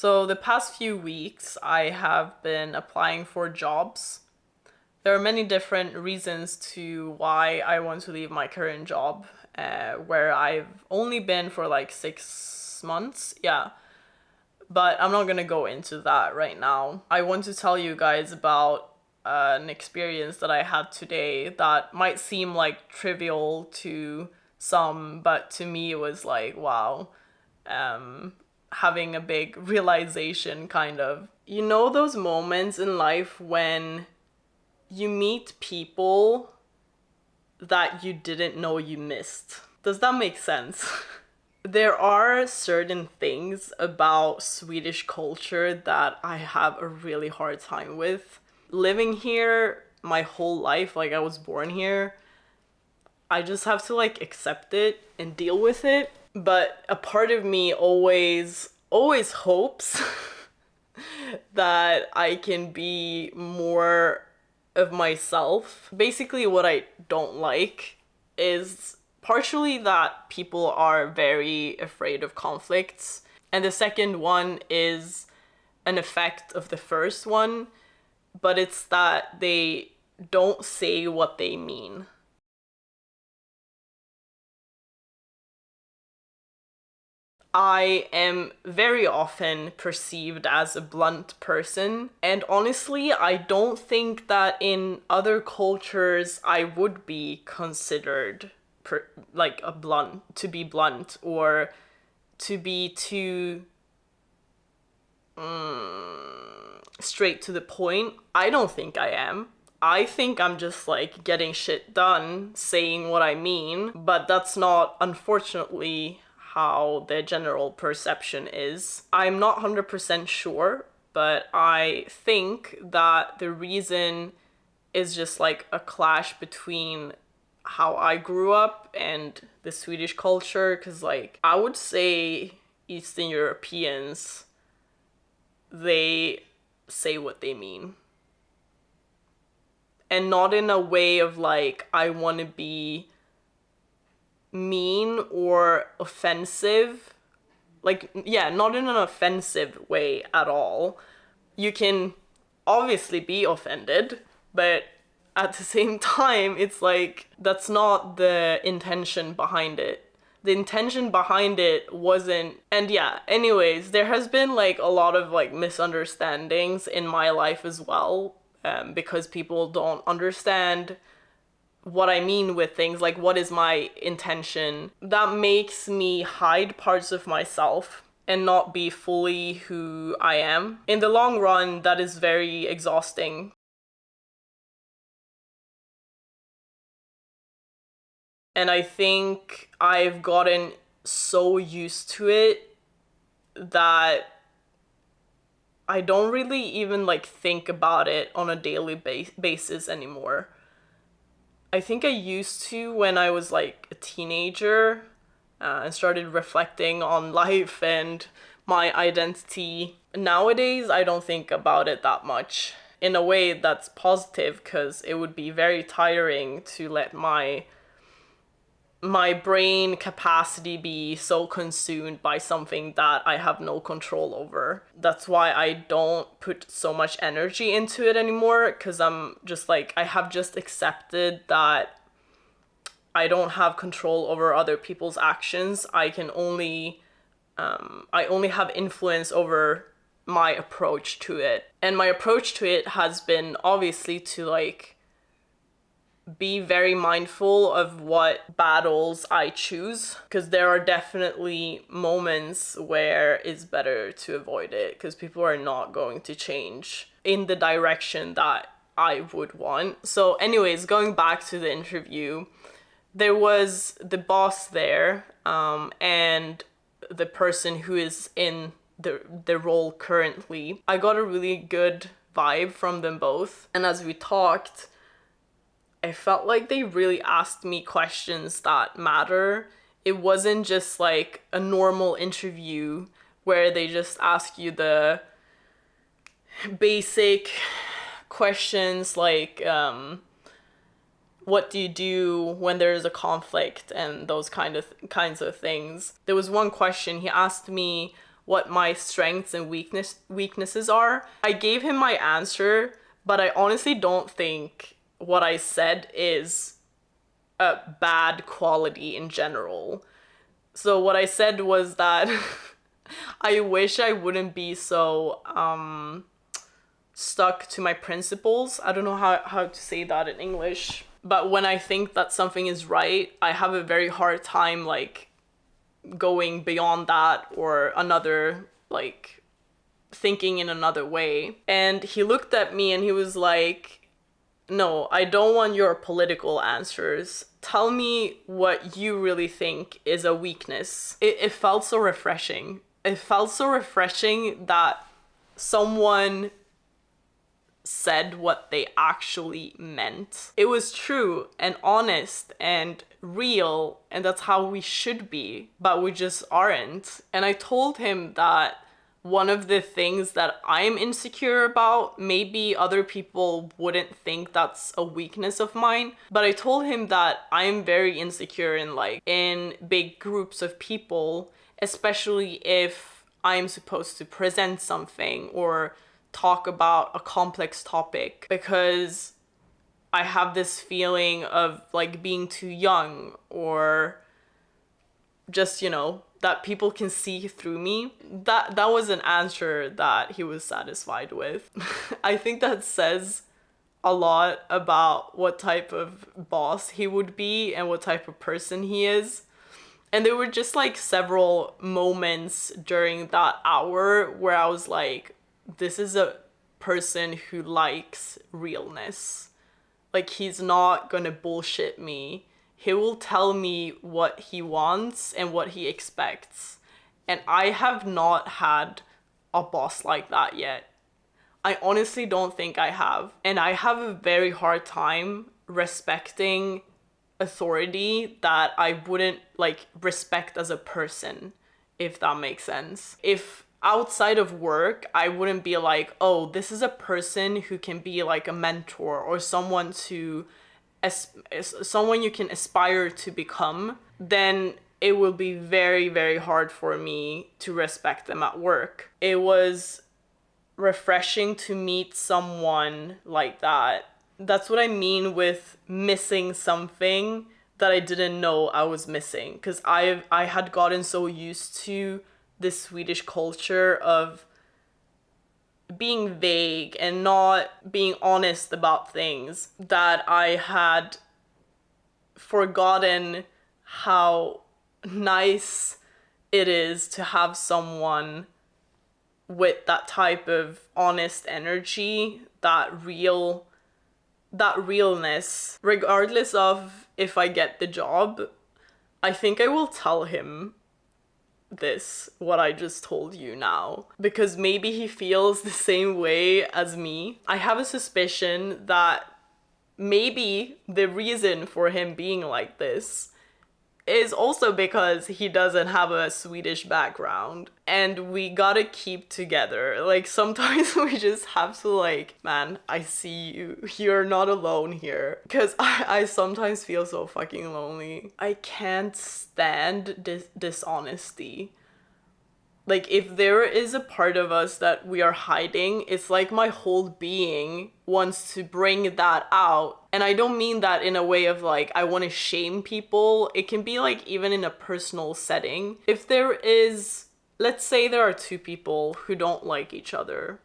So the past few weeks, I have been applying for jobs. There are many different reasons to why I want to leave my current job, where I've only been for like 6 months. Yeah, but I'm not gonna go into that right now. I want to tell you guys about an experience that I had today that might seem like trivial to some, but to me it was like, wow, having a big realization, kind of. You know, those moments in life when you meet people that you didn't know you missed. Does that make sense? There are certain things about Swedish culture that I have a really hard time with. Living here my whole life, like I was born here, I just have to like accept it and deal with it. But a part of me always hopes that I can be more of myself. Basically, what I don't like is partially that people are very afraid of conflicts. And the second one is an effect of the first one, but it's that they don't say what they mean. I am very often perceived as a blunt person, and honestly, I don't think that in other cultures I would be considered like a blunt, to be blunt, or to be too straight to the point. I don't think I am. I think I'm just like getting shit done, saying what I mean, but that's not, unfortunately, how the general perception is. I'm not 100% sure, but I think that the reason is just like a clash between how I grew up and the Swedish culture, because like I would say Eastern Europeans, they say what they mean, and not in a way of like I want to be mean or offensive. Like, yeah, not in an offensive way at all. You can obviously be offended, but at the same time, it's like that's not the intention behind it. The intention behind it wasn't. And yeah, anyways, there has been like a lot of like misunderstandings in my life as well, because people don't understand what I mean with things, like what is my intention. That makes me hide parts of myself and not be fully who I am. In the long run, that is very exhausting. And I think I've gotten so used to it that I don't really even like think about it on a daily basis anymore. I think I used to when I was like a teenager, and started reflecting on life and my identity. Nowadays, I don't think about it that much. In a way, that's positive because it would be very tiring to let my brain capacity be so consumed by something that I have no control over. That's why I don't put so much energy into it anymore, because I'm just like, I have just accepted that I don't have control over other people's actions. I only have influence over my approach to it. And my approach to it has been obviously to like be very mindful of what battles I choose, because there are definitely moments where it's better to avoid it because people are not going to change in the direction that I would want. So anyways, going back to the interview, there was the boss there, and the person who is in the role currently. I got a really good vibe from them both, and as we talked, I felt like they really asked me questions that matter. It wasn't just like a normal interview where they just ask you the basic questions like, what do you do when there's a conflict and those kinds of things. There was one question he asked me, what my strengths and weaknesses are. I gave him my answer, but I honestly don't think what I said is a bad quality in general. So what I said was that I wish I wouldn't be so stuck to my principles. I don't know how to say that in English. But when I think that something is right, I have a very hard time like going beyond that or another, like thinking in another way. And he looked at me and he was like, no, I don't want your political answers. Tell me what you really think is a weakness. It felt so refreshing. It felt so refreshing that someone said what they actually meant. It was true and honest and real, and that's how we should be, but we just aren't. And I told him that one of the things that I'm insecure about, maybe other people wouldn't think that's a weakness of mine, but I told him that I'm very insecure in like in big groups of people, especially if I'm supposed to present something or talk about a complex topic, because I have this feeling of like being too young, or just, you know, that people can see through me. That was an answer that he was satisfied with. I think that says a lot about what type of boss he would be and what type of person he is. And there were just like several moments during that hour where I was like, this is a person who likes realness. Like, he's not gonna bullshit me. He will tell me what he wants and what he expects. And I have not had a boss like that yet. I honestly don't think I have. And I have a very hard time respecting authority that I wouldn't like respect as a person, if that makes sense. If outside of work, I wouldn't be like, oh, this is a person who can be like a mentor or someone to someone you can aspire to become, then it will be very, very hard for me to respect them at work. It was refreshing to meet someone like that. That's what I mean with missing something that I didn't know I was missing, because I had gotten so used to this Swedish culture of being vague and not being honest about things that I had forgotten how nice it is to have someone with that type of honest energy, that realness. Regardless of if I get the job, I think I will tell him what I just told you now, because maybe he feels the same way as me. I have a suspicion that maybe the reason for him being like this is also because he doesn't have a Swedish background, and we gotta keep together. Like, sometimes we just have to like, man, I see you, you're not alone here, because I sometimes feel so fucking lonely. I can't stand dishonesty. Like, if there is a part of us that we are hiding, it's like my whole being wants to bring that out. And I don't mean that in a way of like, I want to shame people. It can be like even in a personal setting. If there is, let's say there are two people who don't like each other,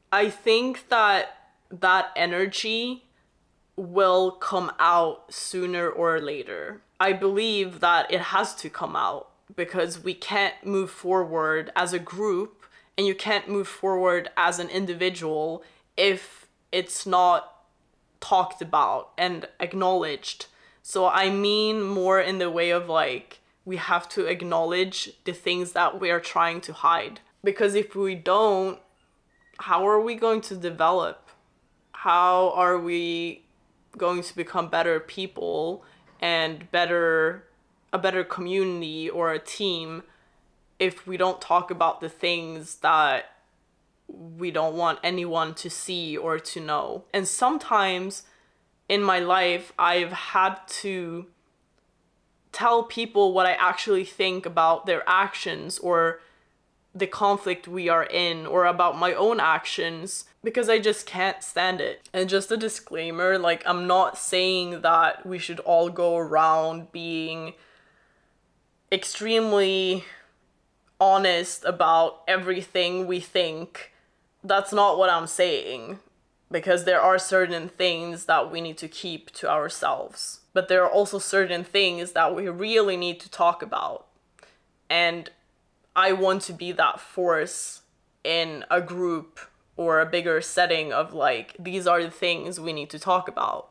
I think that that energy will come out sooner or later. I believe that it has to come out, because we can't move forward as a group and you can't move forward as an individual if it's not talked about and acknowledged. So I mean more in the way of like, we have to acknowledge the things that we are trying to hide. Because if we don't, how are we going to develop? How are we going to become better people and a better community or a team if we don't talk about the things that we don't want anyone to see or to know? And sometimes in my life, I've had to tell people what I actually think about their actions or the conflict we are in or about my own actions because I just can't stand it. And just a disclaimer, like, I'm not saying that we should all go around being extremely honest about everything we think. That's not what I'm saying, because there are certain things that we need to keep to ourselves. But there are also certain things that we really need to talk about. And I want to be that force in a group or a bigger setting of like, these are the things we need to talk about.